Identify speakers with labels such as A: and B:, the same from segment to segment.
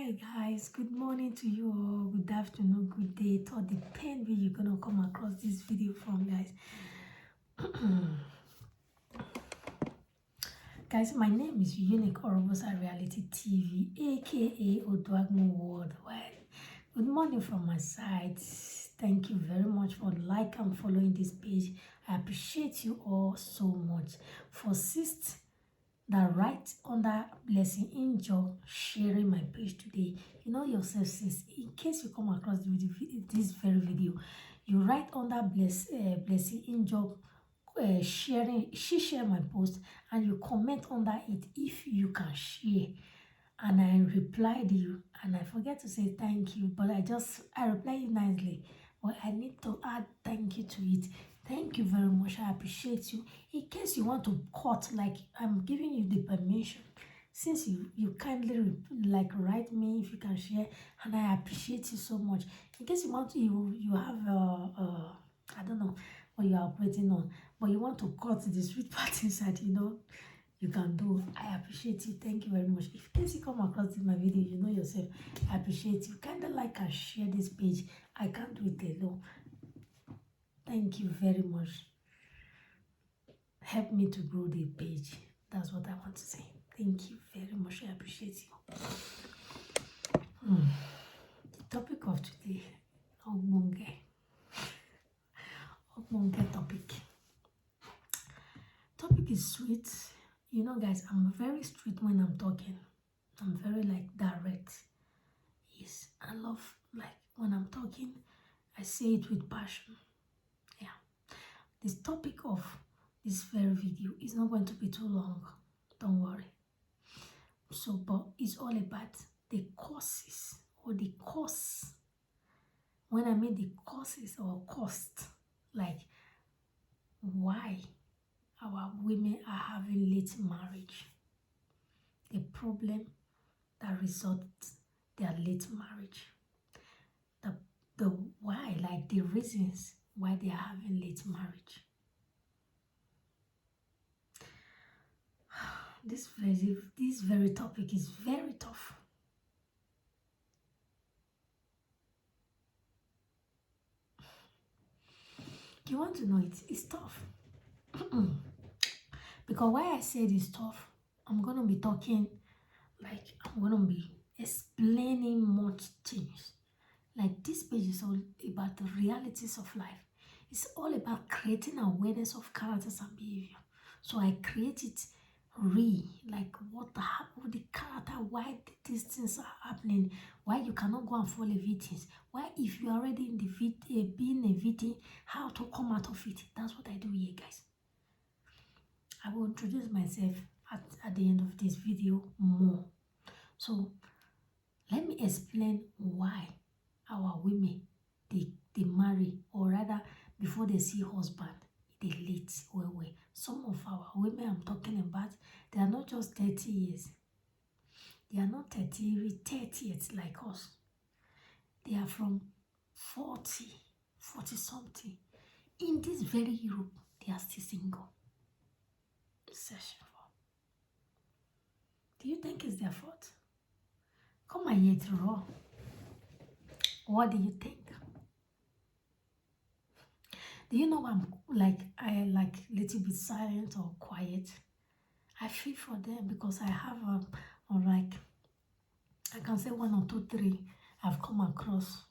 A: Hi guys, good morning to you all, good afternoon, good day. It all depends where you're gonna come across this video from, guys. Guys, my name is Unique Orobosa Reality TV, aka Oduagmo Worldwide. Good morning from my side. Thank you very much for like and following this page. I appreciate you all so much. For that right under Blessing Angel sharing my page today. You know yourself, sis, in case you come across this very video, you write under Blessing Angel sharing, she shared my post, and you comment under it if you can share. And I replied you, and I forget to say thank you, but I reply you nicely, but I need to add thank you to it. Thank you very much. I appreciate you. In case you want to cut, like I'm giving you the permission, since you kindly like write me if you can share, and I appreciate you so much. In case you want to, you have I don't know what you are operating on, but you want to cut the sweet part inside, you can do. I appreciate you. Thank you very much. If in case you come across my video, you know yourself, I appreciate you. Kind of like and share this page. I can't do it alone. Thank you very much. Help me to grow the page. That's what I want to say. Thank you very much. I appreciate you. The topic of today, Ogbonge topic. Topic is sweet. You know, guys, I'm very sweet when I'm talking. I'm very like direct. Yes, I love like when I'm talking, I say it with passion. Yeah. This topic of this very video is not going to be too long. Don't worry. So, but it's all about the causes or the cost. When I mean the causes or cost, like why our women are having late marriage, the problem that results their late marriage, the why, like the reasons why they are having late marriage. This very topic is very tough. You want to know it? It's tough. Because why I said it's tough, I'm gonna be talking, like I'm gonna be explaining much things. Like this page is all about the realities of life. It's all about creating awareness of characters and behavior. So I create it like what the character, why these things are happening, why you cannot go and follow victims, why if you are already in the being a victim, how to come out of it. That's what I do here, guys. I will introduce myself at the end of this video more. So let me explain why our women they marry, or rather before they see husband, they late well. Some of our women I'm talking about, they are not just 30 years. They are not 30 years like us. They are from 40 something. In this very Europe, they are still single. Searching for. Do you think it's their fault? Come and hear it raw. What do you think? Do you know I like little bit silent or quiet? I feel for them because I have or like I can say 1 or 2, 3 I've come across.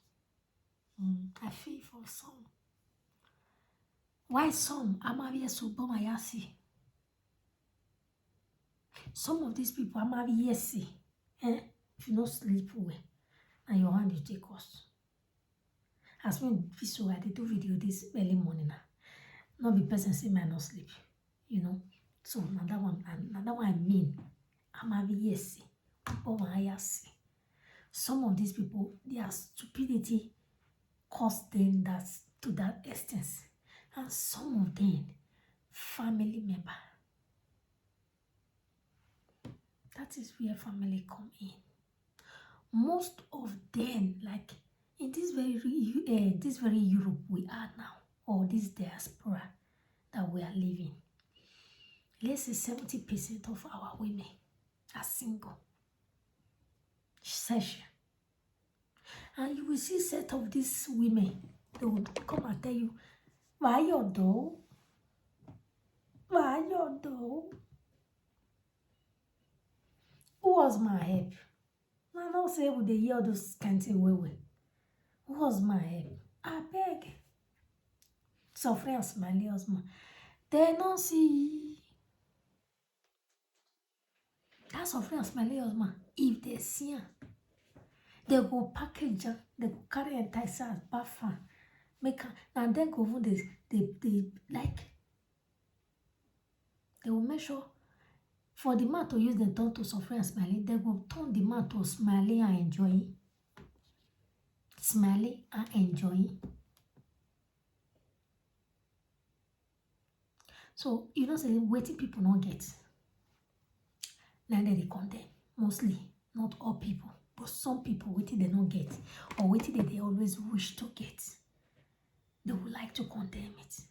A: I feel for some. Why some? Some of these people if you don't sleep well, and your hand you take us. As me so I did do video this early morning. Not be person say me I not sleep, So another one I mean, some of these people, their stupidity caused them to that extent, and some of them family member. That is where family come in. Most of them, like in this very Europe we are now, or this diaspora that we are living, let's say 70% of our women are single. session. And you will see set of these women. They will come and tell you, why your door? Why your door? Who was my help? I don't say with the hear those kinds of way. Who was my help? I beg. Suffering and smiley husband. They don't see that suffering and smiley husband. If they see her, they go package her, they go carry entire size back from make her, and then go over they like they will make sure for the man to use the tongue to suffer and smiling, they will turn the man to smiling and enjoying. Smiling and enjoying. So, you know, say, waiting people not get. Now they condemn. Mostly, not all people, but some people waiting they not get, or waiting that they always wish to get. They would like to condemn it.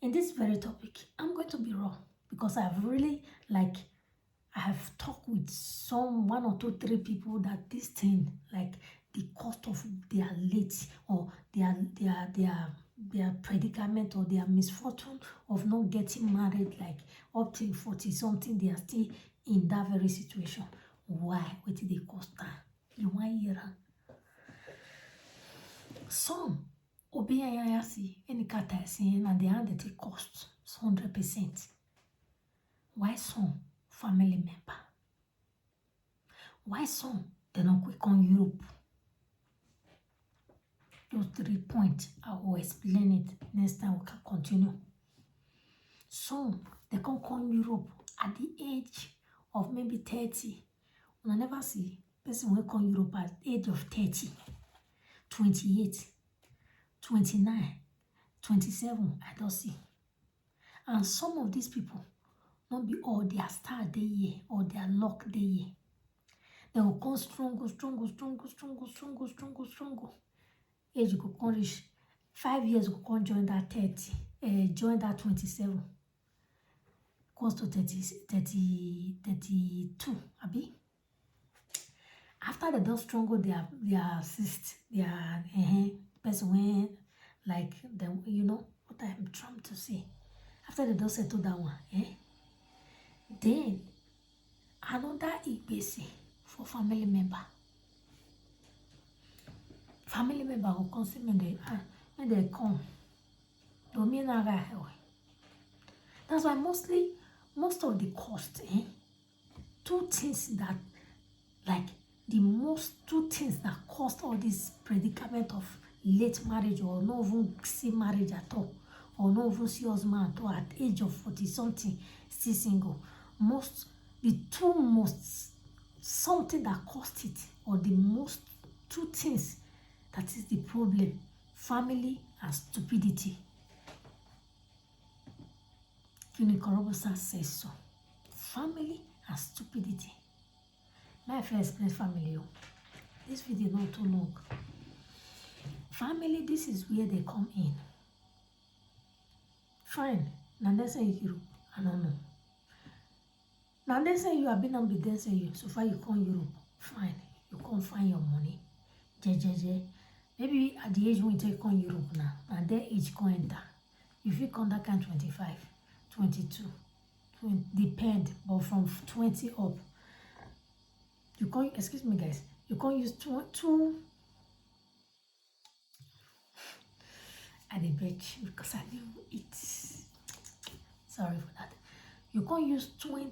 A: In this very topic, I'm going to be raw because I've really I have talked with one or two, three people that this thing, like the cost of their late or their predicament or their misfortune of not getting married, like up to 40 something, they are still in that very situation. Why? What did they cost that? You want hear? Some obey any cat and they hand it cost 100%. Why some family member? Why some they don't quick on Europe? Those 3 points, I will explain it next time. We can continue. Some they come Europe at the age of maybe 30. I never see person will come Europe at the age of 30, 28, 29, 27. I don't see. And some of these people, not be all their star day year or their luck day year. They will come stronger. Age go come reach 5 years, go come join that 30, join that 27, close to 32, abi. After they don't struggle their assist, their person when like them, you know what I'm trying to say. After they don't settle that one, then another igbese for family member. Family member will come see when they come. That's why most of the cost, two things that two things that cost all this predicament of late marriage or not even see marriage at all, or not even see husband at all at age of 40 something, still single. The two most something that cost it, or the most two things that is the problem: family and stupidity. Unicorrobosa says so. Family and stupidity. My first explain family. This video not too long. Family, this is where they come in. Fine. Now they say Europe. I don't know. Now they say you have been on the day say you. So far you come Europe. Fine. You can't find your money. Maybe at the age when you come Europe now, and their age can enter. If you come that kind 25, 22, 20, depend, but from 20 up, you can't, excuse me guys, you can't use two at the bench because I didn't eat. Sorry for that. You can't use 2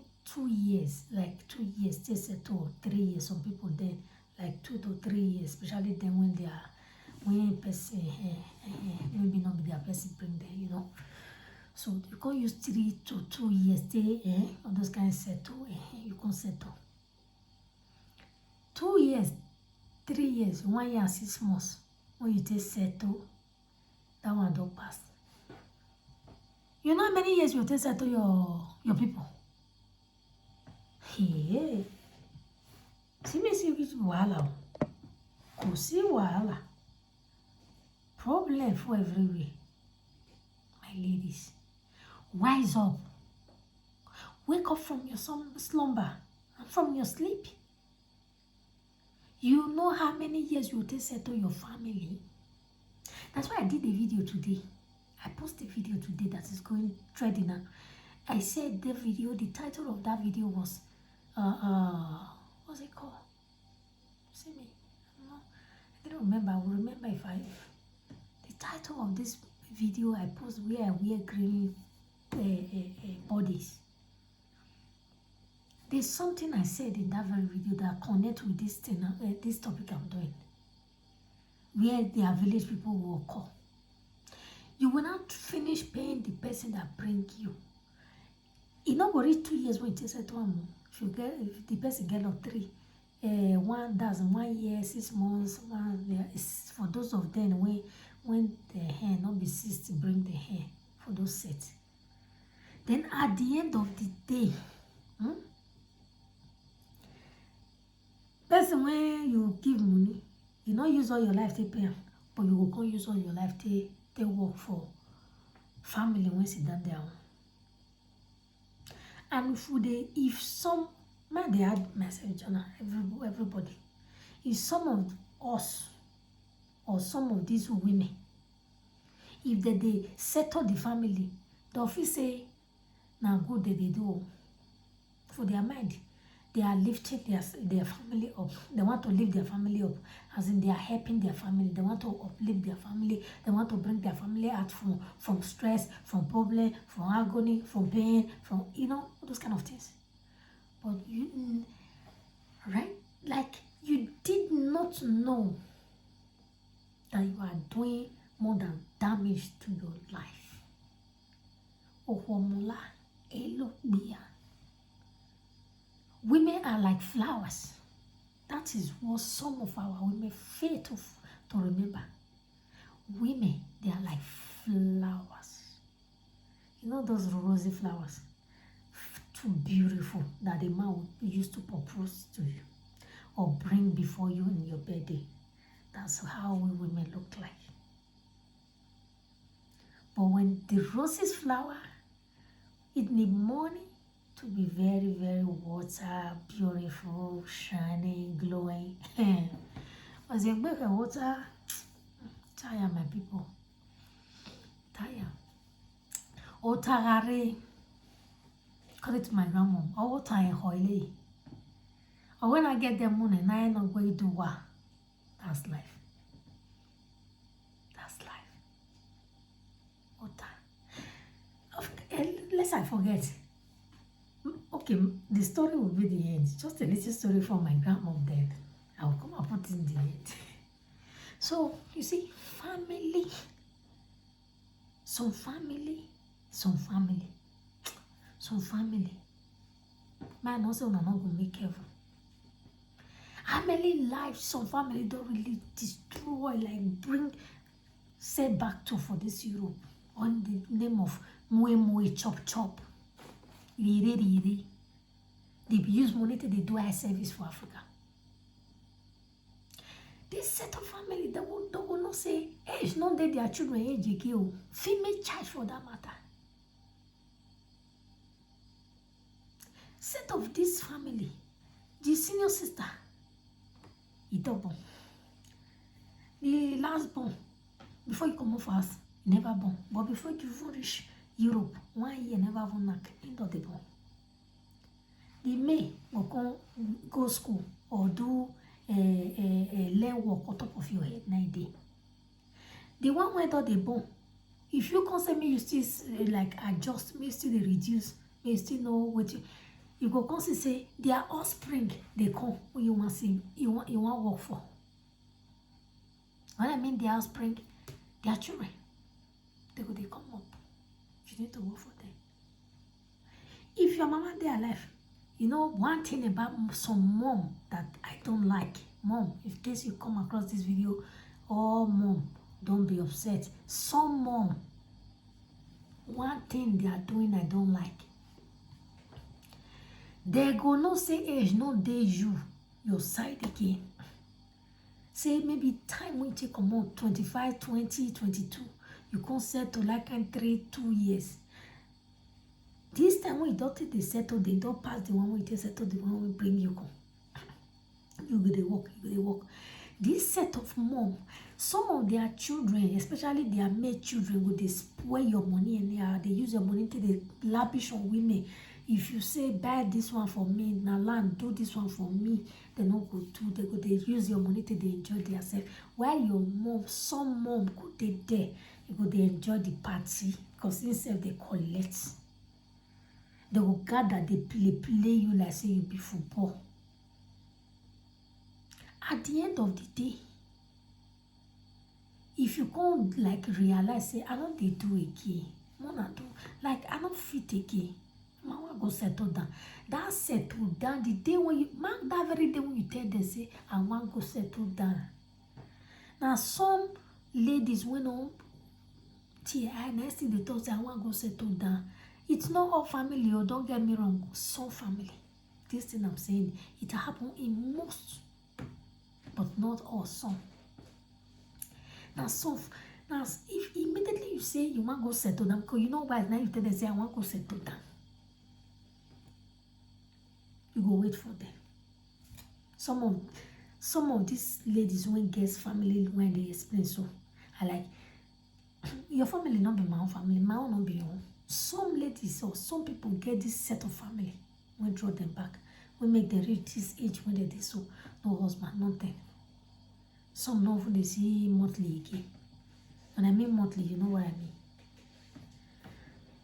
A: years, like 2 years, they say 3 years. Some people then like 2 to 3 years, especially then when they are when person maybe not be their person bring them, you know. So you can't use 3 to 2 years, all those kind of settle, you can't settle. 2 years, 3 years, 1 year and 6 months, when you take settle, that one don't pass. You know how many years you take settle your people? Hey, see me see which wahala, go see wahala. Problem for everywhere. My ladies, wise up. Wake up from your slumber and from your sleep. You know how many years you will take settle your family? That's why I did a video today. I posted a video today that is going trending now. I said the video, the title of that video was, what's it called? See me? No, I don't remember. I will remember if the title of this video I post where I wear green bodies. There's something I said in that very video that connect with this thing, this topic I'm doing, where their village people will call. You will not finish paying the person that bring you. It not go reach 2 years when you take it one. If the person get up 3, 1 year, 6 months, 1 year. It's for those of them when the hair not be ceased to bring the hair for those sets. Then at the end of the day, person when you give money, you not use all your life to pay, but you will go use all your life to work for family when sit down there. And if some man they had message on everybody, if some of us or some of these women, if they settle the family, the office say now good that they do for their mind. They are lifting their family up. They want to lift their family up, as in they are helping their family. They want to uplift their family. They want to bring their family out from stress, from problem, from agony, from pain, from those kind of things. But you, right? Like you did not know that you are doing more than damage to your life. Ohomula elobia. Women are like flowers. That is what some of our women fail to remember. Women, they are like flowers. You know those rosy flowers? Too beautiful that the man would use to propose to you or bring before you in your birthday. That's how we women look like. But when the roses flower, it needs money to be very, very water, beautiful, shining, glowing. As you make a water, tire my people. Tire. Otagare. Call it to my grandma. Or tire hoily. Or when I get the money, I not going to do what? That's life. That's life. Ota. Lest I forget. Okay, the story will be the end. Just a little story from my grandma then. I will come and put in the end. So, you see, family. Some family. Man also not going to make heaven. How many lives some family don't really destroy, like bring setback to for this Europe on the name of moe chop. Rire. They use money to do eye service for Africa. This set of family that will not say, hey, it's not that their children age again. Female child for that matter. Set of this family, the senior sister, he double. The last born, before you come off us, never born. But before you reach Europe, 1 year never born knock into the born. They may go school or do learn work on top of your head 9 days. The one where they born, if you consider me, you still like adjust, me still reduce, me still know what you go consider say their offspring they come when you want see you want work for. When I mean their offspring, their children, they come up. You need to work for them. If your mama they alive, you know one thing about some mom that I don't like. Mom, in case you come across this video, oh mom, don't be upset. Some mom, one thing they are doing I don't like. They go no say age no day your side again. Say maybe time when you take come out 25, 20, 22. You can settle like in 3, 2 years. This time when you don't take the settle, they don't pass the one when you settle, the one will bring you come. You go to work, you dey work. This set of mom, some of their children, especially their maid children, go dey spoil your money anyhow. They use your money to dey lavish on women. If you say buy this one for me, na land do this one for me, they no go do. They go dey use your money to dey enjoy themselves. While your mom, some mom go dey there, you go dey enjoy the party because instead they collect. They will gather, they play you like say you be football. At the end of the day, if you can't like realize, say, I don't dey do again, wanna do, like I don't fit again, I want go settle down. That settle down, the day when you, mark that very day when you tell them, say, I want go settle down. Now, some ladies, when on TI, next thing they talk, say, I want go settle down. It's not all family, or don't get me wrong, some family. This thing I'm saying, it happen in most, but not all, some. Now, some, now, if immediately you say you want go settle down, because you know why, now you tell them, say, I want go settle down. You go wait for them. Some of these ladies when guess family when they explain so, I like your family not be my own family, my own not be your own. Some ladies or some people get this set of family when draw them back, when make them reach this age when they so no husband, nothing. Some no even they see monthly again. When I mean monthly, you know what I mean.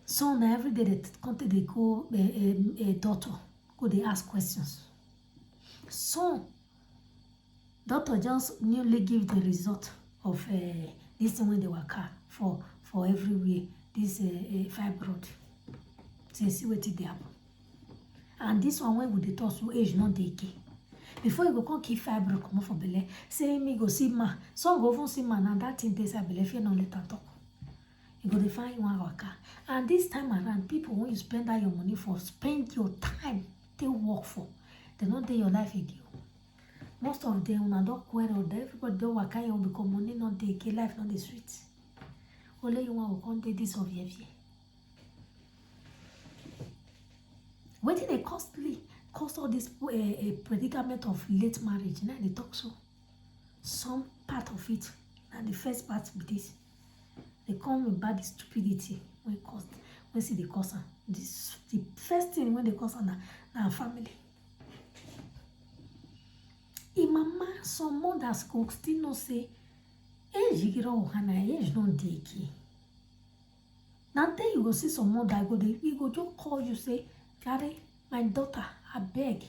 A: Some every day they come they go a daughter go they ask questions. Some doctor just newly give the result of this thing when they work for everywhere. This fibroid. Say see what they happen. And this one when we dey talk so age not dey again. Before you go come keep fibroid come for belle, say me go see man. Some go even see man and that thing dey inside belle, fear not let am talk. You go dey find one waka. And this time around, people when you spend that your money for, spend your time they work for. They not dey your life again. Most of them una don quarrel, everybody don waka here because money not dey again, life not dey sweet. Only you want to come take this of your fear. Wetin dey cost all this predicament of late marriage? Now they talk so. Some part of it, and the first part with this, they come about the stupidity when cost, when see the cause. This the first thing when they cause na family. In mama, some mothers go still not say, age you get on Hana, age don't dey again. Now then you go see some mother go dey, he go just call you say, Carry my daughter, I beg.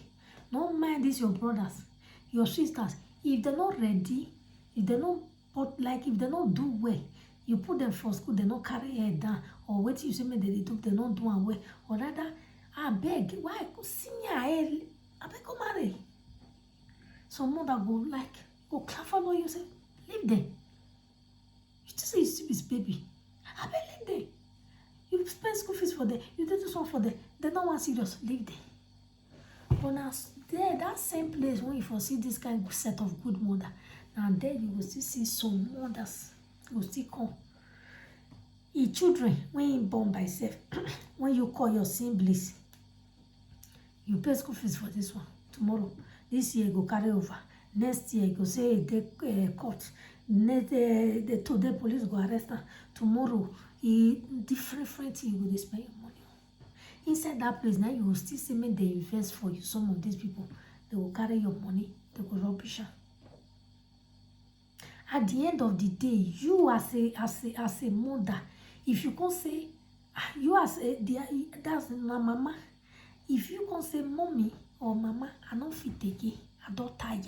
A: Don't mind this your brothers, your sisters. If they're not ready, if they not but like if they not do well, you put them for school, they not carry head down, or wait till you say me they do, they not do well, or rather, I beg, why see me I beg go marry. Some mother go like go clap for you say, leave them. You just say you still his baby. I beg leave them. You spend school fees for them, you do this one for them, they don't want serious, leave them. But now there, that same place when you foresee this kind of set of good mother, now there you will still see some mothers will still come. Your children, when you born by self, when you call your siblings, you pay school fees for this one. Tomorrow, this year go carry over. Next year go say they court. Next the today police go arrest her. Tomorrow, different things you will spend your money on. Inside that place, now you will still see me they invest for you. Some of these people, they will carry your money, they will rubbish her. At the end of the day, you as a mother, if you can say you as a that's my mama, if you can say mommy or mama, I don't fit again, I don't tire.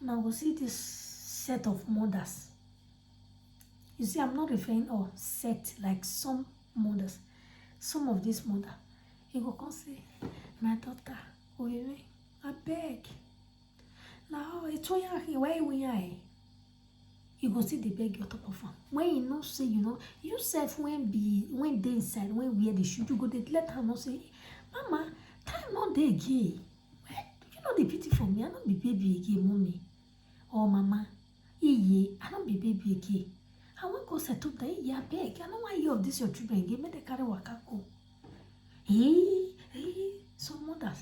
A: Now we see this set of mothers. You see, I'm not referring or set like some mothers. Some of these mothers, you go come say, my daughter, I beg. Now it's why we you go see the beg your top of them. When you know say you self when they inside when wear the shoe, you go they let her know say, Mama, time not dey again. You know the pity for me, I don't be baby again, mommy. Or mama, I don't be baby again. I want go settle down, I beg. I don't want you of this your children again, make they carry waka go. Some mothers,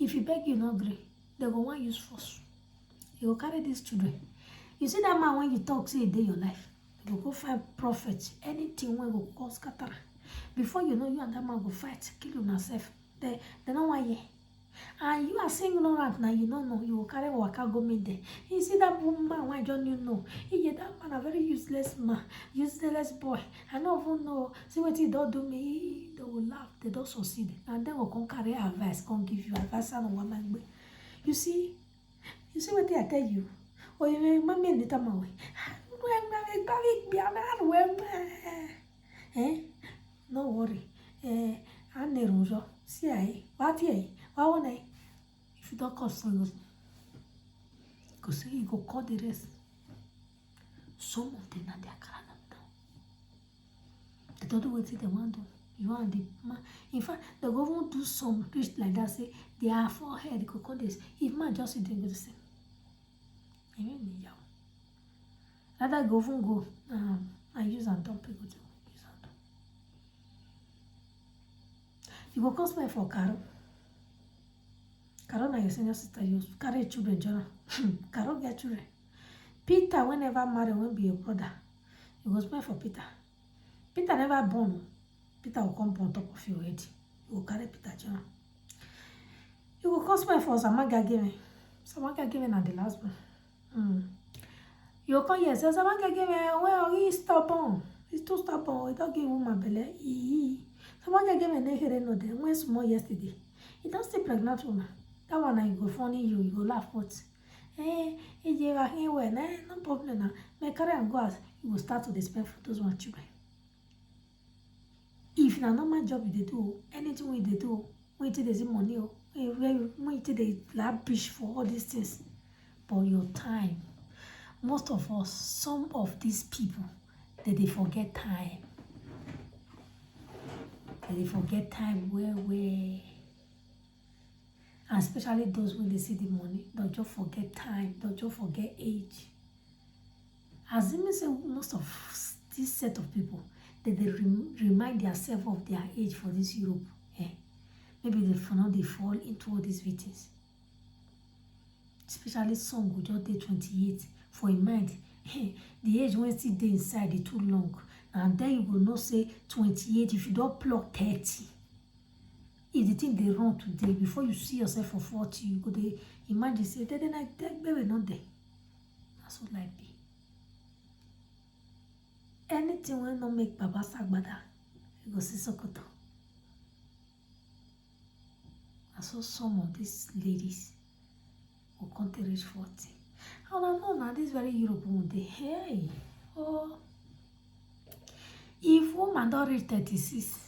A: if you beg you not agree, they go want use force. You go carry these children. You see that man when you talk, say, day your life. You go find prophet, anything when go cause scatter. Before you know, you and that man go fight, kill yourself. They don't want you. And you are saying ignorant now, you don't know. You will carry waka go meet there. You see that woman, why don't you know? Yeah, that man a very useless man, useless boy. I don't even know. See what he don't do me. They will laugh. They don't succeed. And then will come carry advice, come give you advice and woman. You see what I tell you? Oh, you may mammy and little man. No worry. And the Rojo. See, what here? What one? If you don't call someone, go say you go call the rest. Some of them are their character. They don't do what they want to do. You and the man. In fact, they go even do some preach like that. Say they are forehead. Go call this. If man just sit there, go to say. Rather go even go and use and dump people to use and dump. You go cause me for Carol. Carol na your senior sister. You carry children, Jonah. Carol get children. Peter, whenever married, will be your brother. You go spend for Peter. Peter never born. Peter will come on top of your head. You will carry Peter, Jonah. You go cause me for Samaga Giving. Samaga Giving at the last one. You come here, say Samaga Giving. Well, he's stubborn. He's too stubborn. He don't give woman belly. Samaga Giving they hear no day. When small yesterday, he don't stay pregnant woman. That one I go funny you go laugh what? No problem now. My carry and go out. You will start to display for those one children. If na normal job you dey do, anything we dey do, when you dey money, when you dey lavish for all these things, but your time, most of us, some of these people, they forget time. They forget time where. And especially those when they see the money, don't just forget time, don't just forget age. As I say, most of this set of people, they remind themselves of their age for this Europe. Maybe they fall into all these victims. Especially some who just dey 28 for a mind. The age when still dey inside is too long. And then you will not say 28 if you don't pluck 30. If the thing they run today, before you see yourself for 40, you go dey imagine say, then I baby not there. That's what life be. Anything will not make Baba Sagbada, you go see Sokoto. I saw some of these ladies who can't reach 40. And I know now this very European day, hey, oh, if woman don't reach 36,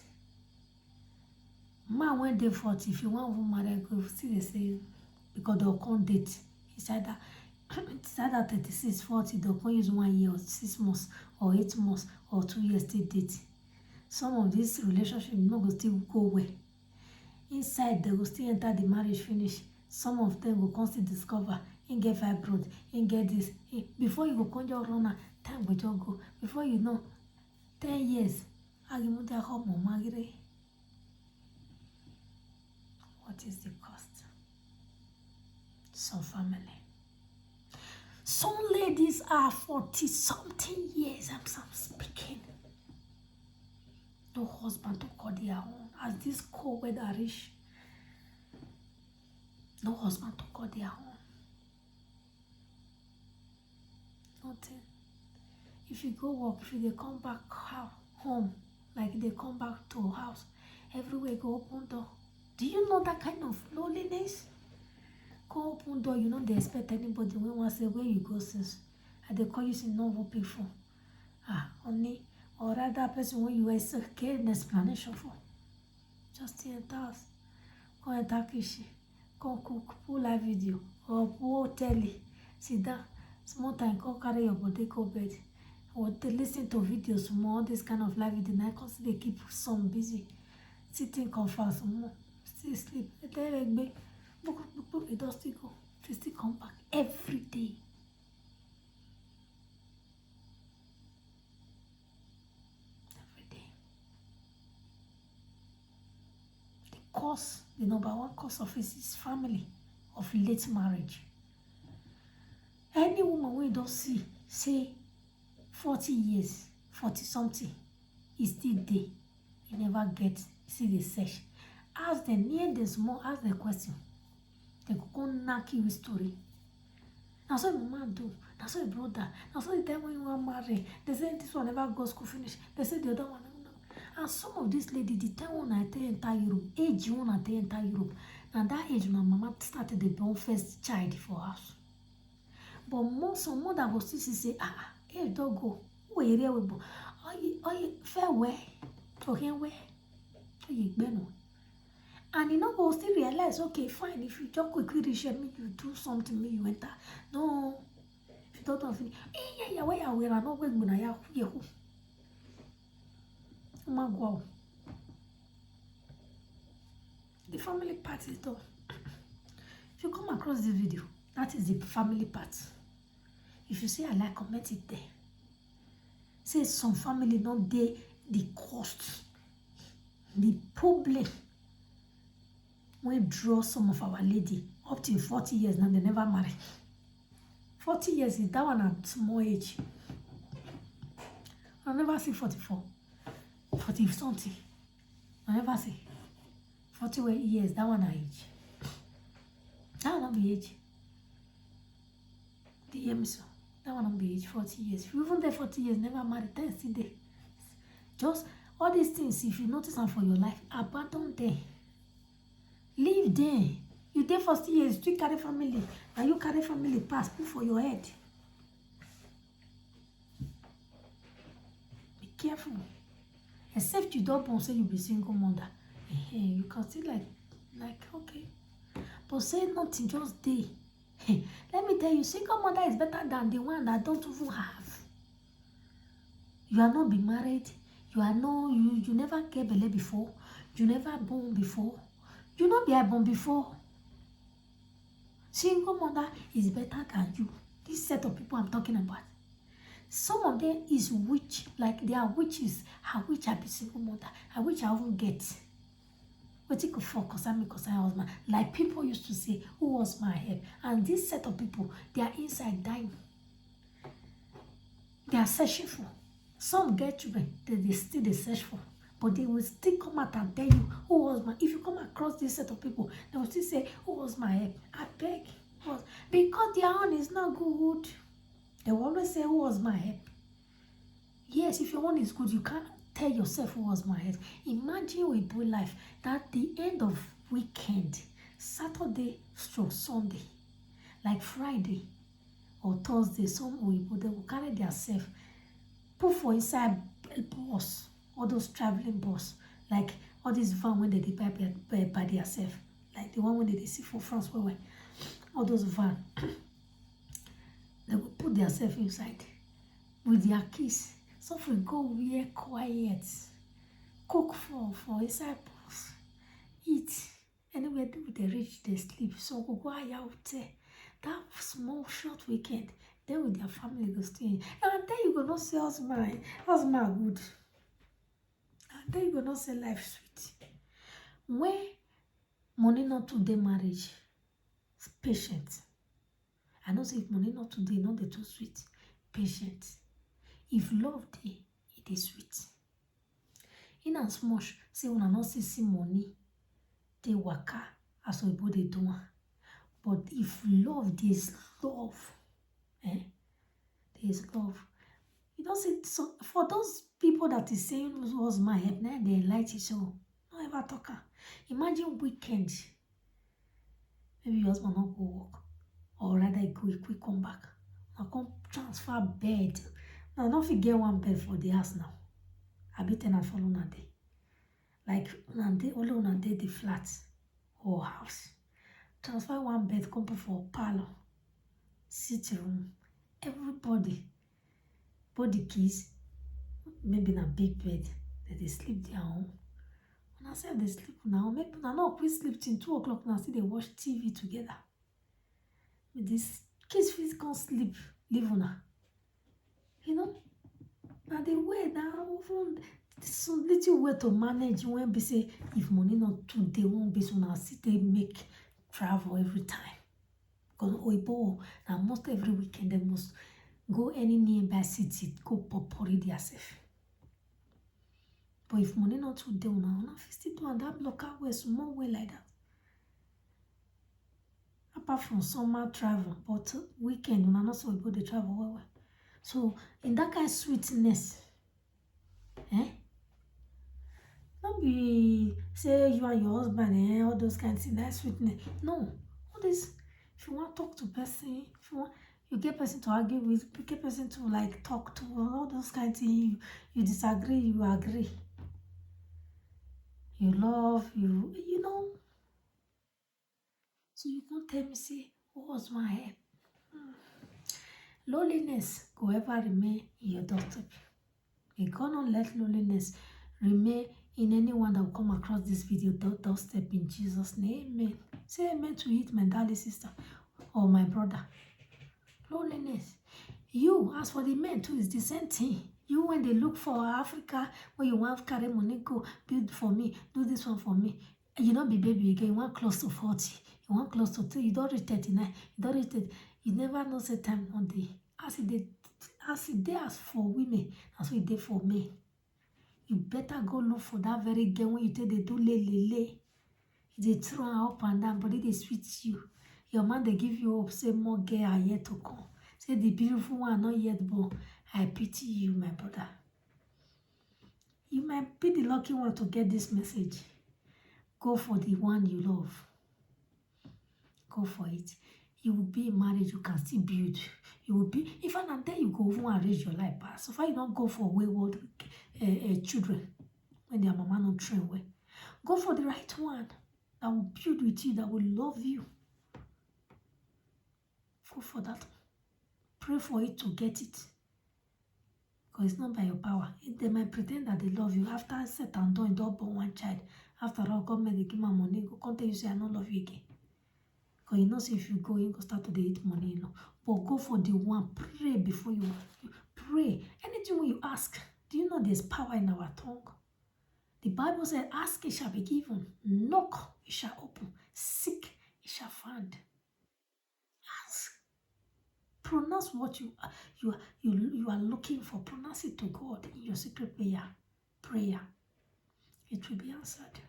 A: man when they 40, if you want woman, they go see the same because they'll come date. It's either 36, 40, they'll come use 1 year or 6 months or 8 months or 2 years to date. Some of these relationships not go still go well. Inside, they will still enter the marriage finish. Some of them will constantly discover, and get fibroid, and get this. Before you go conjure runner, time will just go. Before you know, 10 years, what is the cost? Some family. Some ladies are 40-something years, I'm speaking. No husband to call their own. As this cold weather reach, no husband to call their own. Nothing. If you go work, if they come back home, like they come back to a house, everywhere go open door. Do you know that kind of loneliness? Go open door, you know they expect anybody when one say where you go since. And they call you say no people. Only or rather person when you were get an explanation for. Just enter house, go enter kitchen, go cook, pull live video, or pull telly, sit down, small time, go carry your body, go bed. Or they listen to videos more, this kind of live video. Now because they keep some busy, sitting comfort some more, still sleep. It does still go, they still come back every day. The number one cause of it is family of late marriage. Any woman we don't see, say 40 years, 40 something, is still there. You never get, see the search. Ask them, near the small, ask the question. They go knock you with story. That's what mama do. That's what brother. That's what the time when you want marry. They say this one never go school finish. They say the other one. No. And some of these ladies, the time when I enter Europe, age when I enter Europe, and that age my mama started the born first child for us. But some mother go still say, age don't go. Where area we go? Oh, fair way. Okay, where? Oh, you beno. And you know, go still realize, okay, fine, if you just quickly reach me, you do something, me, you enter. No, if you don't have any, yeah, where are we? I know when I have here. Oh my God. The family part is done. If you come across this video, that is the family part. If you say I like, comment it there. Say some family not there, the cost, the problem. We draw some of our lady up to 40 years now, they never marry. 40 years is that one at small age. I never see 44, 40 something. I never see 40 years, that one age. That one not be age. The hear me so. That one not be age 40 years. If you even there 40 years, never married, then still there. Just all these things, if you notice them for your life, abandon them. Leave there. You there 40 years, you carry family, and you carry family pass, put for your head. Be careful. Except you don't want to say you be single mother. You can still like okay. But say nothing, just day. Let me tell you, single mother is better than the one that don't even have. You are not be married. You are no, you never get belly before. You never born before. You not be born before. Single mother is better than you. This set of people I'm talking about. Some of them is witch, like they are witches. I wish I be single mother. I wish I won't get. But it could focus on me because I was my, like people used to say, who was my help? And this set of people, they are inside dying. They are searching for. Some get children, they still they search for. But they will still come out and tell you who was my. If you come across this set of people, they will still say, who was my help? I beg. Was because their own is not good. They will always say, who was my help? Yes, if your one is good, you can't tell yourself who was my help. Imagine a boy life that the end of weekend, Saturday stroke Sunday, like Friday or Thursday, some people they will carry their self, put for inside bus, all those traveling bus, like all these van when they buy by themselves, like the one when they see for France, where all those van, they will put themselves inside with their keys. So if we go where quiet, cook for inside bus, eat, anywhere they reach, they sleep. So we go out there, that small short weekend, then with their family go stay. And then you go not say husband good. And then you go not say life sweet. When money not today marriage, patient. I know say if money not today, not the too sweet. Patient. If love dey, it is sweet. In as much say una not see money, dey waka as oyibo dey do am. But if love, there is love. There is love. You don't see, so for those people that is saying was my help, now they enlighten you. So don't ever talk. Imagine weekend. Maybe your husband not go work, or rather go quick come back. Now come transfer bed. Now don't forget one bed for the house now. I be tenant for una day. Like una day, only una day the flat or house. Transfer one bed, come put for parlor, sitting room, everybody. Both the kids, maybe in a big bed, that they sleep their own. When I say they sleep now, maybe now not quick sleep till 2 o'clock now, see they watch TV together. With these kids fit can't sleep, leave una. You know? Now the way now, even some little way to manage when be say if money not today won't be so now see they make travel every time. Because Oibo, now most every weekend they must go any nearby city, go popori themselves. But if money not too down now, una fit still do on that local way, small way like that. Apart from summer travel, but weekend una not so go dey travel well. So in that kind of sweetness, not be say you and your husband, all those kinds of things, that sweetness. No, all this. If you want to talk to person, if you want, you get person to argue with, you get person to like talk to, all those kinds of things. You disagree, you agree. You love, you know. So you can't tell me, say, what was my help? Loneliness will ever remain in your doorstep. You cannot let loneliness remain in anyone that will come across this video doorstep in Jesus' name. Amen. Say amen to it, my darling sister or my brother. Loneliness. You, as for the men too, is the same thing. You, when they look for Africa, when you want to carry money, go build for me, do this one for me. You not be baby again, you want close to 40, you want close to 3, you don't reach 39, you don't reach 30. You never know say time on day. As it dey as for women, as it dey for men. You better go look for that very girl when you take they do lele. They throw her up and down, but they sweet you. Your man they give you hope, say more girl are yet to come. Say the beautiful one not yet born. I pity you, my brother. You might be the lucky one to get this message. Go for the one you love. Go for it. You will be in marriage, you can still build. You will be, if and then you go over and raise your life pass. So far you don't go for wayward children when their mama not train well. Go for the right one that will build with you, that will love you. Go for that. Pray for it to get it. Because it's not by your power. They might pretend that they love you. After set and done, don't born one child. After all, government they give my money, go come tell you say I don't love you again. Because you know, say if you go, you go start to eat money, you know. But go for the one. Pray before you pray. Anything when you ask, do you know there's power in our tongue? The Bible said, ask, it shall be given. Knock, it shall open. Seek, it shall find. Ask. Pronounce what you are looking for. Pronounce it to God in your secret prayer. It will be answered.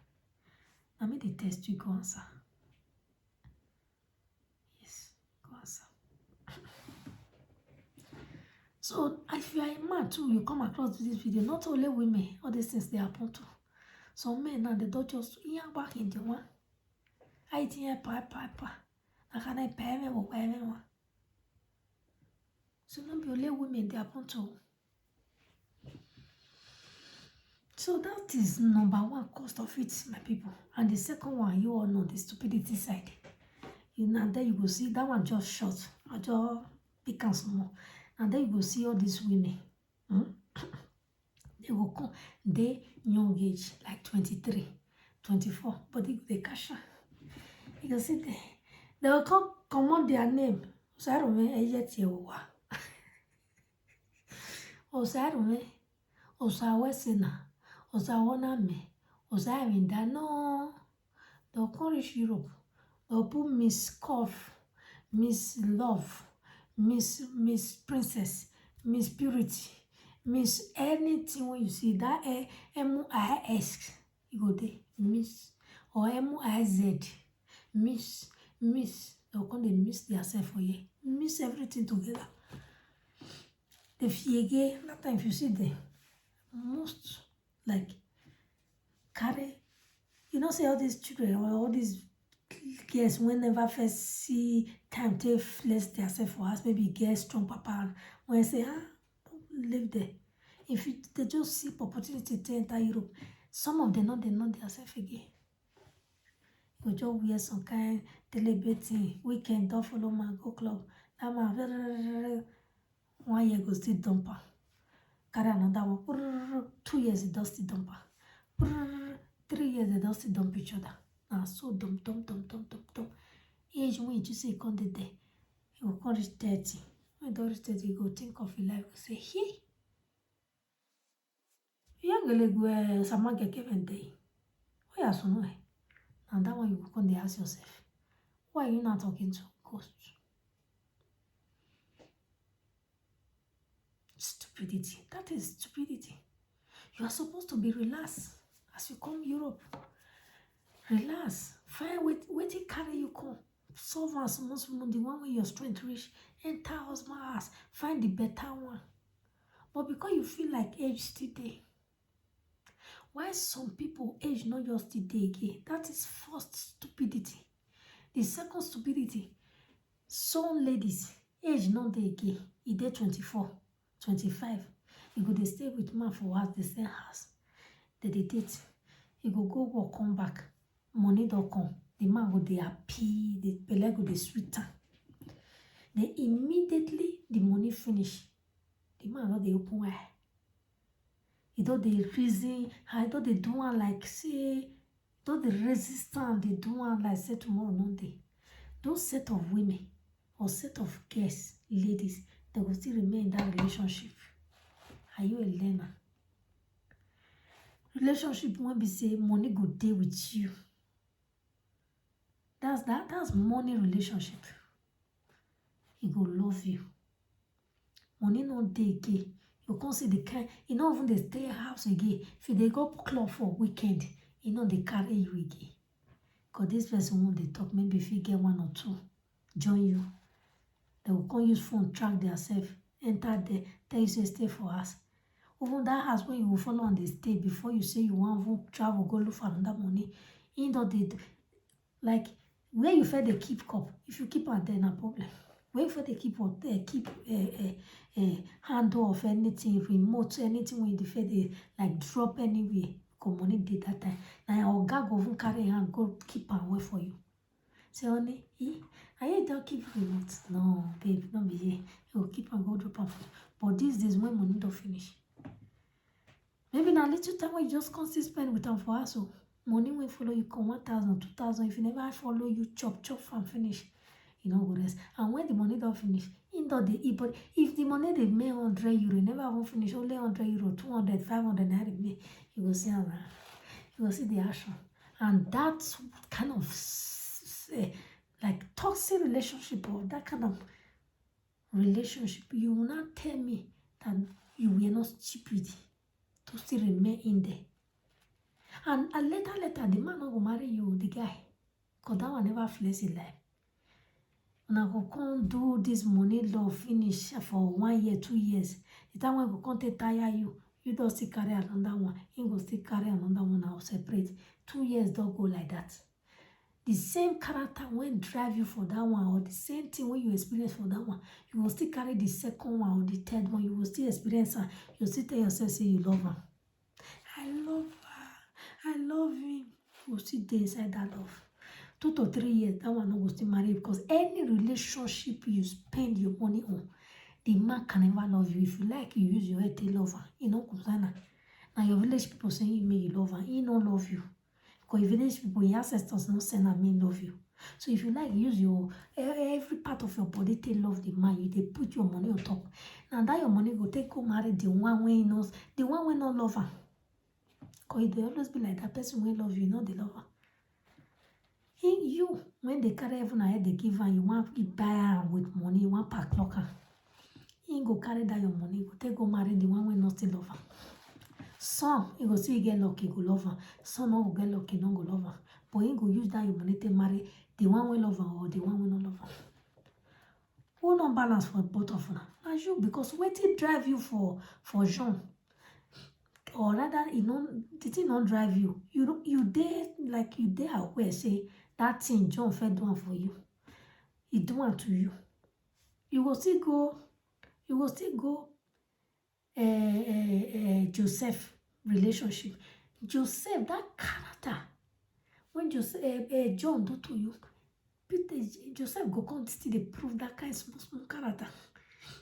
A: Now make the test you go answer. Yes, go answer. So if you are a man too, you come across this video, not only women, all these things they happen to. Some men now they don't just back in the one. I think pa. I can't pay me or pay me one. So not be only women they happen to. So that is number one cost of it, my people. And the second one, you all know the stupidity side. You know, and then you go see that one just short. I just pick and small. And then you go see all these women. They will come. They young age, like 23, 24. But they cash out. You can see they will come out their name. Osarume Eyetewa. Osarume. Osawesena. Osawoname. Osarinda. No. They'll come reach Europe. They'll put Miss Cough, Miss Love, Miss Princess, Miss Purity, Miss anything when you see that MIS, you go there, Miss, or MIZ, Miss, they'll come they miss themselves for you. Miss everything together. The fiege, that time if you see them, most like carry, you know, say all these children or all these girls whenever first see time to flex themselves for us, maybe get strong papa, when I say, don't live there. If they just see opportunity to enter Europe, some of them they know themselves again. You just wear some kind celebrating weekend, don't follow man, go club. That man, 1 year go still dumper. Carry another one, 2 years it does still dumper. 3 years they don't still dump each other. Now so dump. Age when you just say come there, you will come reach 30. When you reach 30, you go think of your life, you say, hey, you gonna go Samanga Kevin Day. Why are so no? And that one you will come there ask yourself, why are you not talking to ghosts? stupidity. That is stupidity. You are supposed to be relaxed as you come Europe. Relax. Find waiting carry you come. Solve as most the one where your strength reach. Enter husband house. Find the better one. But because you feel like age still there. Why some people age not just the day again? That is first stupidity. The second stupidity, some ladies age not dey again. E dey 24, 25. You go dey stay with man for house, the same house. They date. You go work, come back. Money don't come. The man go dey happy. The belle go dey sweet am. Then immediately the money finish. The man don't dey open eye. He don't dey reason. I don't dey do one like say. Don't dey resistant. They do one like say tomorrow no day. Those set of women or set of girls, ladies, they will still remain in that relationship. Are you a learner? Relationship won't be say money go dey with you. That's money relationship. He go love you. Money no dey again. You can't see the kind. You not even dey stay house again. If they go club for weekend, you know they carry you again. Cause this person won't they talk. Maybe if you get one or two, join you. They will come use phone track themselves. Enter there, tell you say stay for us. Even that house when you will follow on the stay before you say you want to travel, go look for another money. You know they like where you feel they keep cup. If you keep on there, no problem. Where you feel they keep handle of anything, remote, anything when you feel they like drop anywhere, come money did that time. Now your oga go even carry hand go keep and wait for you. Say honey, I ain't don't keep remote. No, babe, don't be here. You keep and go drop am. But these days when money don't finish. Maybe now little time when you just constantly spend with them for us. So money will follow you come 1,000, 2,000. If you never follow you chop and finish, you know go rest. And when the money don't finish, in the eat. But if the money they make 100 euro, never won't finish, only 100 euro, 200, 500 naira, you will see you will see the action. And that's kind of like toxic relationship or that kind of relationship. You will not tell me that you were not stupid to still remain in there. And later, the man not go marry you, the guy. Because that one never flex in life. Now go come do this money love finish for 1 year, 2 years. The time when go come take tire you, you don't still carry another one. He go still carry another one now separate. 2 years don't go like that. The same character when drive you for that one, or the same thing when you experience for that one, you will still carry the second one or the third one. You will still experience her. You will still tell yourself, say you love her. I love her. I love him. You will still stay inside that love. 2 to 3 years, that one will still marry because any relationship you spend your money on, the man can never love you. If you like, you use your head to love her. You know, now your village people saying you may you love her. He don't love you. Because village people, your ancestors don't send a man love you. So if you like, use your every part of your body to love the man. You they put your money on top. Now that your money go take go marry the one way knows, the one way not love her. Because they always be like that person will love you, not the lover. You, when they carry even ahead, they give her, you want to buy her with money, you want pack locker. He go carry that your money, go take go marry the one way not still love her. Some, he go see you get lucky, go love her. Some no go get lucky, no go love her. But he go use that your money to marry the one way love her or the one way not love her. Who not balance for both of them? As you, because what it drive you for Jean? Or rather, did it not drive you? You dare like you dare aware say that thing John fed do one for you. He do one to you. You will still go. Joseph relationship. Joseph, that character. When John do to you, Joseph go come still they prove that kind of small character.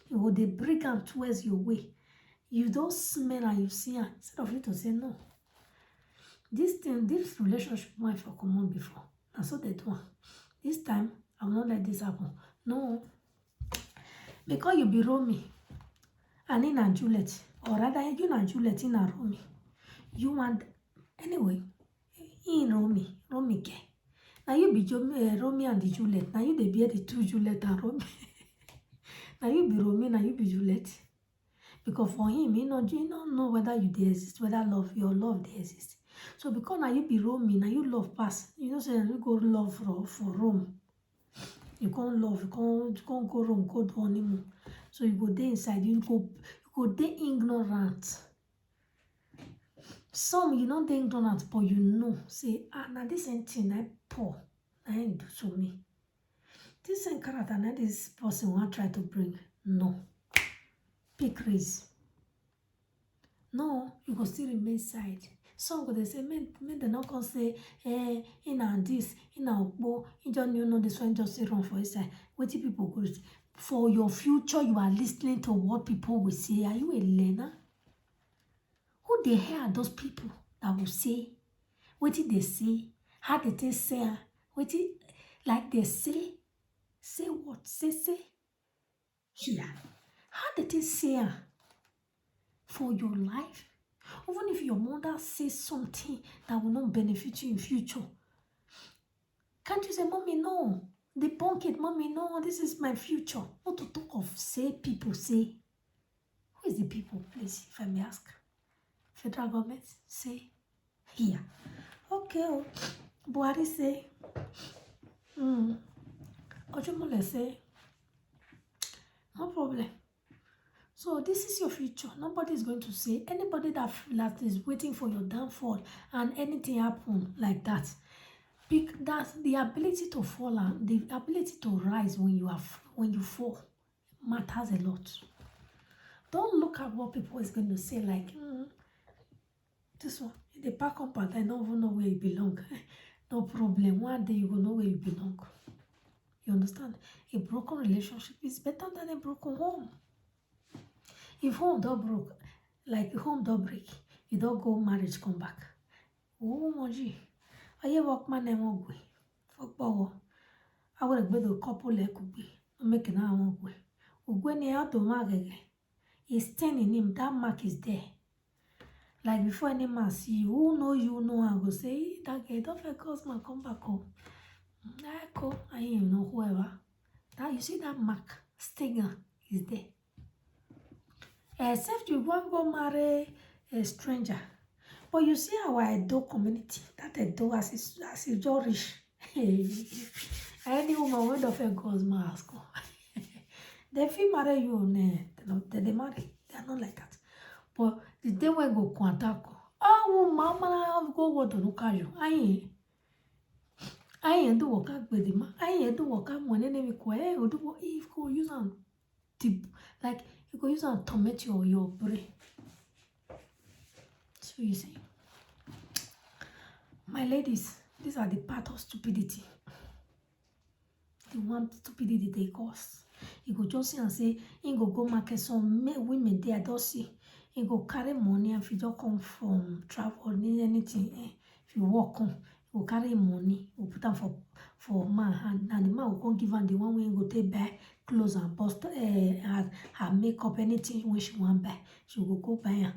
A: You go they bring him towards your way. You don't smell and you see her. Instead of you to say no. This relationship might for come on before. And so they do. This time, I will not let this happen. No. Because you be Romy. And in a Juliet. Or rather, you and Juliet in a Romy. You want... Anyway. In Romy. Romy ke. Now you be Romy and the Juliet. Now you be the two Juliet and Romy. Now you be Romy. Now you be Juliet. Because for him, you don't know whether you dey exist, whether your love dey exist. So because now you be roaming, now you love pass. You know, say you go love for Rome. You can't love, you can't go Rome, go do honeymoon. So you go there inside, you go there ignorant. Some you know they ignorant, but you know, say, now this ain't thing I poor, I ain't do to me. This ain't character, now this person want try to bring. No. Pick race. No, you go still remain side. Some go they say, men they not gonna say, in and this, in and okpo, you just know this one just say run for his side. What do people go say? For your future, you are listening to what people will say. Are you a learner? Who the hell are those people that will say? What did they say? How did they say? What did like they say? Say what? Say. Yeah. How did they say? For your life? Even if your mother says something that will not benefit you in future, can't you say, Mommy, no? Debunk it, Mommy, no, this is my future. Not to talk of say people say. Who is the people, please, if I may ask? Federal government say here. Okay, Buhari say. Ojumole say. No problem. So this is your future. Nobody is going to say. Anybody that is waiting for your downfall and anything happen like that, that's the ability to fall and the ability to rise when you fall matters a lot. Don't look at what people is going to say like, this one, the pack up and I don't even know where you belong. No problem. One day you will know where you belong. You understand? A broken relationship is better than a broken home. If home don't broke, like home don't break, you don't go marriage come back. Oh, Moji. Are you workman and won't go? Fuck power. I would have been a couple like could be. Making our own way. When you out to mark again, he's standing him, that mark is there. Like before any man see you, who know you know, I go say, that guy don't feel cause man come back home. I ain't know whoever. That you see that mark, stinger is there. Except you won't go marry a stranger. But you see our Edo community, that Edo as is just rich. Any woman went off a girl's mask. They feel marry you on they marry. They are not like that. But the day when go contact, mama go what to look at you. I ain't do work out with him. I ain't do work out when enemy go. Do what if go use on tip like you go use on tomato your brain. So you see, my ladies, these are the part of stupidity. The one stupidity they cause. You go just see and say, you go market some women there, don't see. You go carry money and if you just come from travel, need anything, if you walk on, you go carry money, you put them for man hand, and the man will come give her the one when you go take buy clothes and bust her makeup, anything when she want buy, she will go buy her.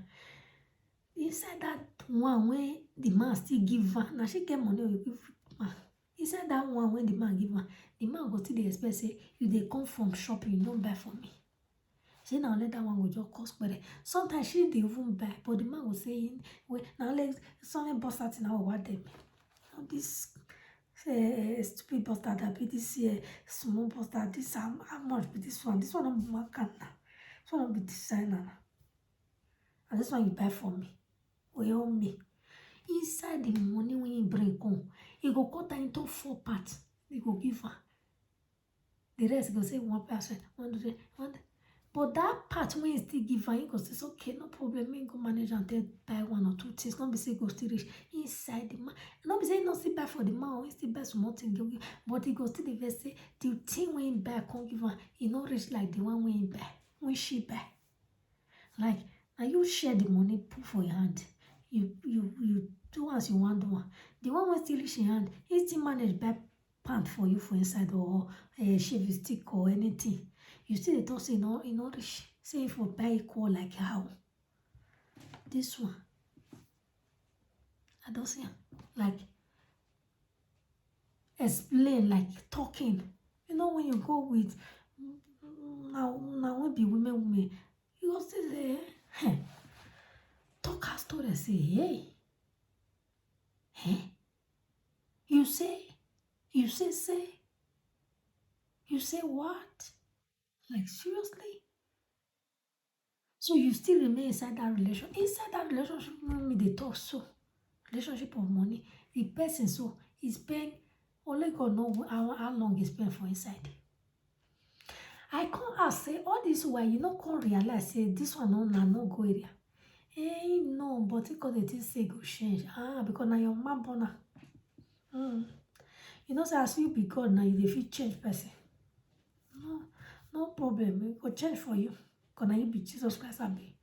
A: Inside that one when the man still give her, now she get money, you give man. Inside that one when the man give her, the man go still dey expect say you dey come from shopping, you don't buy for me. Say now let that one go just cost better. Sometimes she dey even buy, but the man will say, wait, now let something bust out in our what them. Now this stupid bastard that be this small bastard, this how much be this one? This one don't be market now. This one don't be designer now. And this one you buy for me. Or you owe me. Inside the money when you bring home, you go cut her into 4 parts. You go give her. The rest go say 1%, 100, 100. But that part when you still give her, you go say, okay, no problem. You go manage and buy 1 or 2 things. Not be say go still reach inside the man. Not be say you not still buy for the man or you still buy small thing. But he go still the say the thing when you buy, can't give her. You not reach like the one when you buy, when she buy. Like, now you share the money, put for your hand. You do as you want to do. The one when still reach your hand, he still manage buy pant for you for inside or a shave stick or anything. You still the talk say no, you know reach. Say if you buy equal like how. This one. I don't see like explain, like talking. You know when you go with now when be women, You go still say, hey, talk her story, say, hey, hey, you say what? Like seriously? So you still remain inside that relationship. Inside that relationship, me they talk so. Relationship of money. The person so is paying only God know how long he spend for inside. I can't ask say all this while you not can't realize say this one no go area. Hey no, but because they think say go change. Because now your man born. You know say as you be God now you dey fit change person. No problem. We go change for you. Because now you be Jesus Christ abi.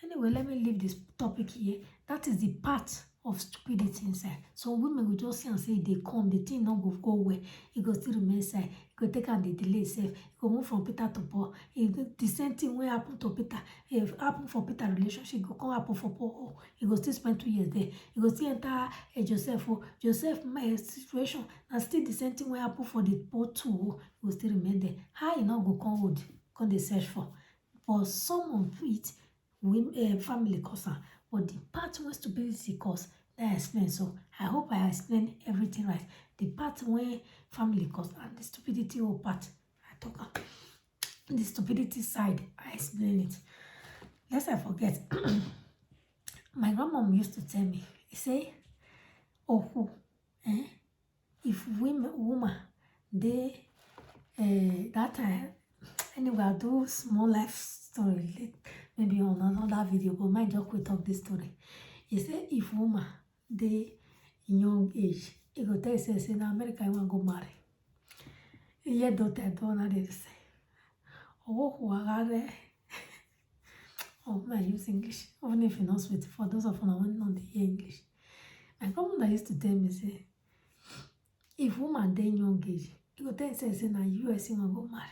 A: Anyway, let me leave this topic here. That is the part of stupidity inside. So women will just see and say they come, the thing not go well. It go still remain inside. It go take and the delay itself. It go move from Peter to Paul. If the same thing will happen to Peter. If happen for Peter relationship, it go come happen for Paul. He go still spend 2 years there. He go still enter Joseph. Joseph my situation and still the same thing will happen for the Paul too. He go still remain there. How you not go come hold? Come they search for. But some of it family cause am, but the part wey stupidity cause that I explain. So I hope I explain everything right. The part wey family cause and the stupidity whole part I talk am. The stupidity side I explain it. Lest I forget, my grandmom used to tell me, he say, oh, if woman they that time anyway, I'll do small life story maybe on another video, but mine just quick talk this story. He said if woman they young age, he go tell you say na America you want go marry. Ye daughter don't they say, oh wagare. Oh man, use English. Even if you not sweet, for those of you who know the English. My grandmother used to tell me say, if woman they young age, he go tell you say na US you want go marry.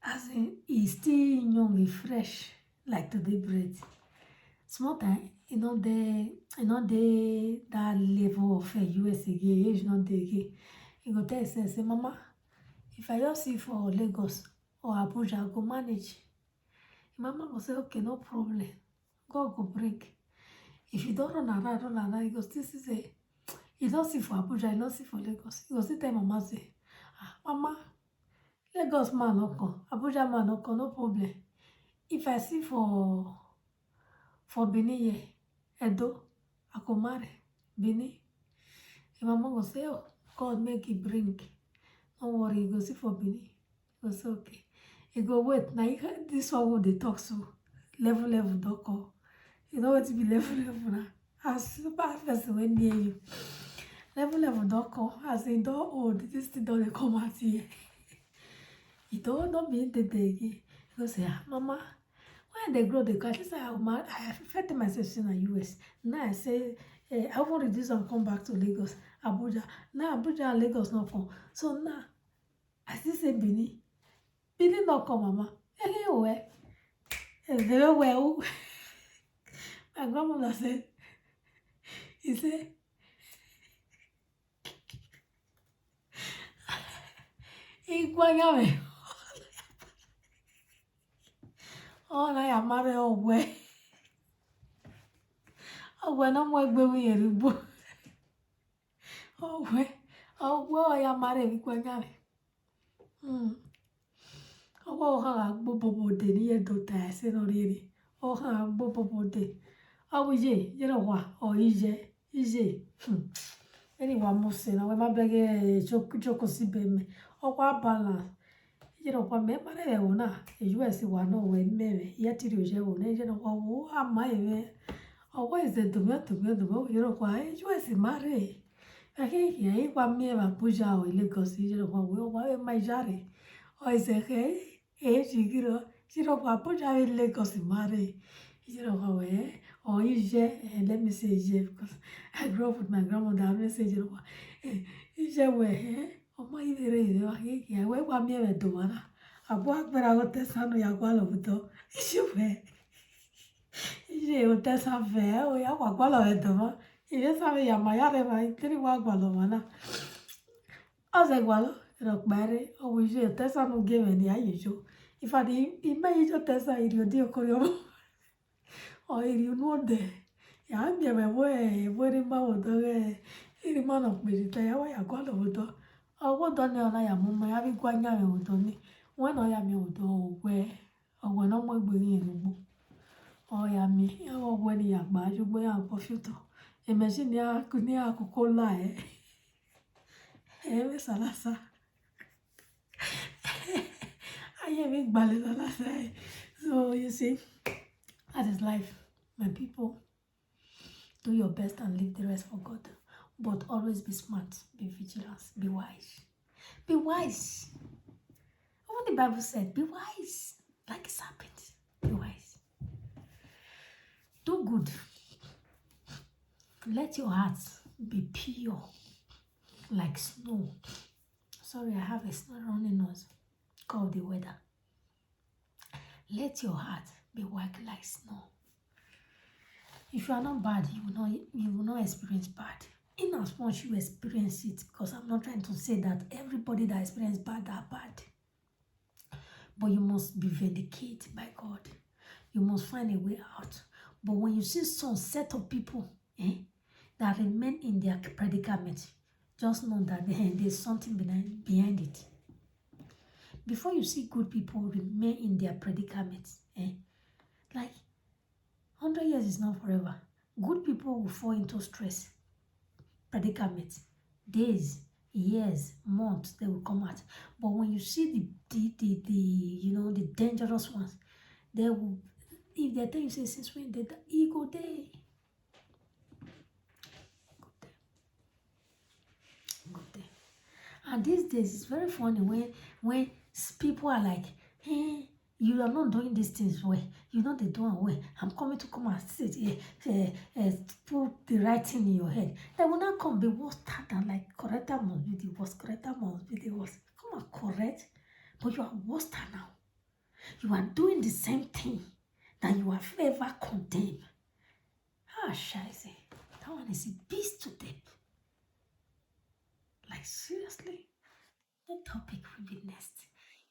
A: As in, he's still young, he fresh, like today bread. Small time, not that level of US again, age not there again. He go tell you, say, Mama, if I just see for Lagos or Abuja, I go manage. Mama go say, okay, no problem. God go bring. If you don't run around, he go still say, you don't see for Abuja, you don't see for Lagos. He go still tell Mama, say, Mama, Lagos man no come, Abuja man no come, no problem. If I see for Benin here, Edo, I go marry Benin. Your mama go say, oh, God make it bring. Don't worry, you go see for Benin. He go say, okay. He go wait. Now this one will they talk so level don't come. You know what to be level now. As super person when near you. Level don't come. As in don't old, this thing don't come out here. You don't be in the day again. He go say, Mama, when they grow the car, she say, I felt myself in the US. Now I say, I want to reduce and come back to Lagos, Abuja. Now Abuja and Lagos not come. So now, I still say Benin. Benin not come, Mama. Anyway, very well. My grandmother said, he said, Iguanyame. Oh, na ya mare owe. Owe no mo egbe mi erigbo. Owe ya mare iguanyame. Owe oha agbo bobode ni edota ase no riri. Oha agbo bobode. Awije, jero wa, ije. Anyway, mo se na we ma bege joko si beme. Okwa balance. Jero kwa me mare we na. US wa no we meme. Yeti roje wo ne jero kwa wo ama eve. Owa is the dume. Jero kwa US mare. Ake ya kwa me ma puja o Lagos jero kwa wo wa ma jare. O is jigiro. Jero kwa puja o Lagos mare. Jero kwa we. Or Ije, let me say Ije because I grew up with my grandmother. I always say Ije we, Oma Ije, I went one year with Domana. I bought where I got the son of Yagualo with the Ije we. Ije would test her fair, or Yagualo with Doma. He just have a Yamaya, I tell you what, Gualomana. I was like, well, Rock Barry, oh, we should test on game and the usual. If I did, it may just test out your dear Koyo or you know there. Yeah, I'm never way, very about the man of Mediterranean. I got over the. Oh, what done I am, my having quite young with me. When I am your door, where or when I'm going in. Oh, yeah, me, oh, when you are bad, you wear a computer. Imagine ya could near cocoa lie. Eh, Salasa. I am big ballet Salasa. So, you see, that is life. My people, do your best and leave the rest for God. But always be smart, be vigilant, be wise. Be wise. What the Bible said, be wise. Like a serpent. Be wise. Do good. Let your heart be pure like snow. Sorry, I have a runny nose. Call the weather. Let your heart be white like snow. If you are not bad, you will not experience bad. In as much you experience it, because I'm not trying to say that everybody that experiences bad are bad. But you must be vindicated by God. You must find a way out. But when you see some set of people that remain in their predicament, just know that there's something behind it. Before you see good people remain in their predicaments, like 100 years is not forever. Good people will fall into stress, predicaments, days, years, months, they will come out. But when you see the dangerous ones, they will, if they tell you say since when they ego day. Good day. And these days it's very funny when people are like, hey, you are not doing these things well. You know they do it well. I'm coming to come and sit here, put the right thing in your head. They will not come be worse than like corrector must be the worst. Corrector must be the worst. Come and correct, but you are worse now. You are doing the same thing that you have ever condemned. Ah, scheiße. That one is a beast to them. Like seriously. The topic will be next.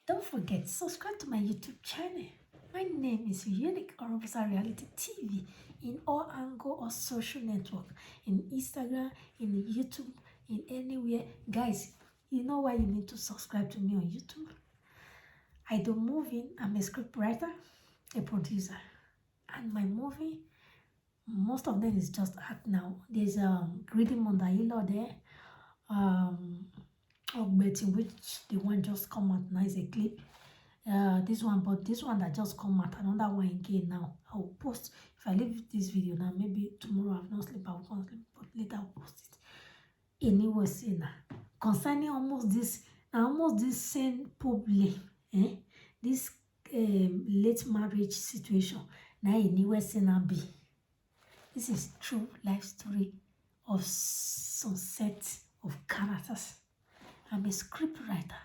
A: Don't forget, subscribe to my YouTube channel. My name is Unique Orobosa Reality TV in all angle or social network, in Instagram, in YouTube, in anywhere. Guys, you know why you need to subscribe to me on YouTube? I do movie. I'm a script writer, a producer, and my movie, most of them is just art now. There's Greedy Mondailo there. Betting which the one just come out now is a clip. This one that just come out, another one again now. I will post. If I leave this video now, maybe tomorrow I've not sleep, I will not sleep, but later I'll post it. Anyway, say now concerning almost this same problem, this late marriage situation. Now anyway, say now be. This is true life story of some set of characters. I'm a script writer.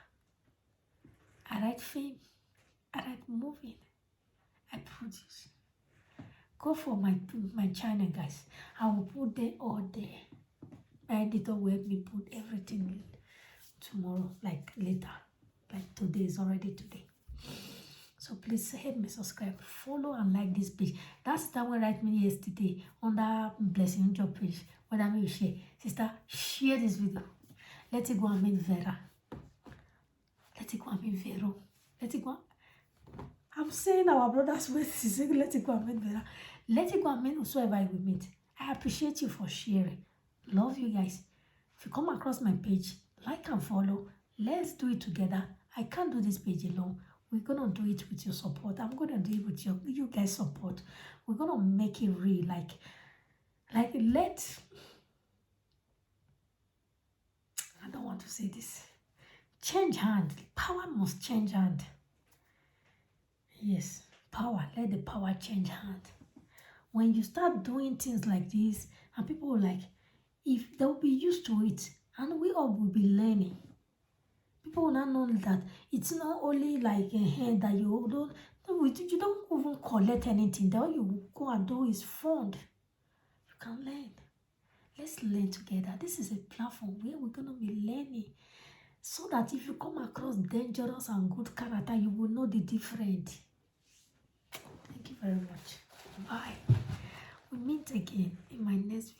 A: I write film. I write movie. I produce. Go for my channel, guys. I will put them all there. My editor will help me put everything in tomorrow, like later. Like today is already today. So please help me subscribe, follow and like this page. That's the one write me yesterday on that Blessing Job page. When I share, sister, share this video. Let it go and meet Vera. Let it go and meet Vero. Let it go. I'm saying our brothers with saying let it go and meet Vera. Let it go and meet whosoever we meet. I appreciate you for sharing. Love you guys. If you come across my page, like and follow. Let's do it together. I can't do this page alone. We're gonna do it with your support. I'm gonna do it with you guys' support. We're gonna make it real. Like let. I don't want to say this. Change hand. Power must change hand. Yes, power. Let the power change hand. When you start doing things like this, and people will like, if they'll be used to it, and we all will be learning. People will not know that it's not only like a hand that you don't even collect anything. All you go and do is fund. You can learn. Let's learn together. This is a platform where we're gonna be learning. so that if you come across dangerous and good character, you will know the difference. Thank you very much. Bye. We meet again in my next video.